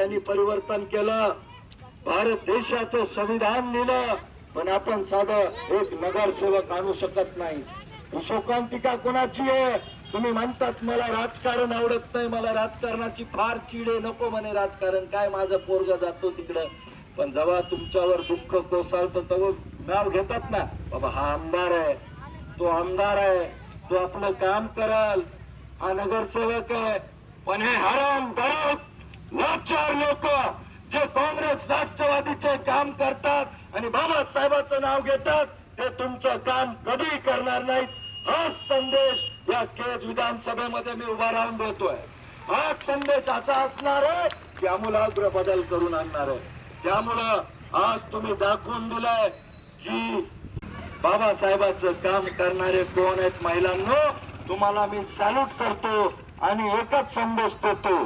त्यांनी परिवर्तन केलं, भारत देशाचं संविधान लिहिलं, पण आपण साधं एक नगरसेवक आणू शकत नाही। शोकांतिका कोणाची आहे? तुम्ही म्हणतात मला राजकारण आवडत नाही, मला राजकारणाची फार चीड आहे, नको म्हणे राजकारण, काय माझं पोरग जातो तिकडं। पण जेव्हा तुमच्यावर दुःख कोसळतं तेव्हा नाव घेतात ना, बाबा हा आमदार आहे, तो आमदार आहे, तो आपलं काम कराल, हा नगरसेवक आहे। पण हे हराम गरीब लाचार लोक जे काँग्रेस राष्ट्रवादीचे काम करतात आणि बाबासाहेबांचं नाव घेतात, ते तुमचं काम कधी करणार नाहीत। हाच संदेश या केज विधानसभेमध्ये मी उभा राहून देतोय। हाच संदेश असा असणार आहे की आमूलाग्र बदल करून आणणार आहे। त्यामुळं आज तुम्ही दाखवून दिलंय की बाबासाहेबांचं काम करणारे कोण आहेत। महिलांनो, तुम्हाला मी सॅल्यूट करतो आणि एकच संदेश देतो,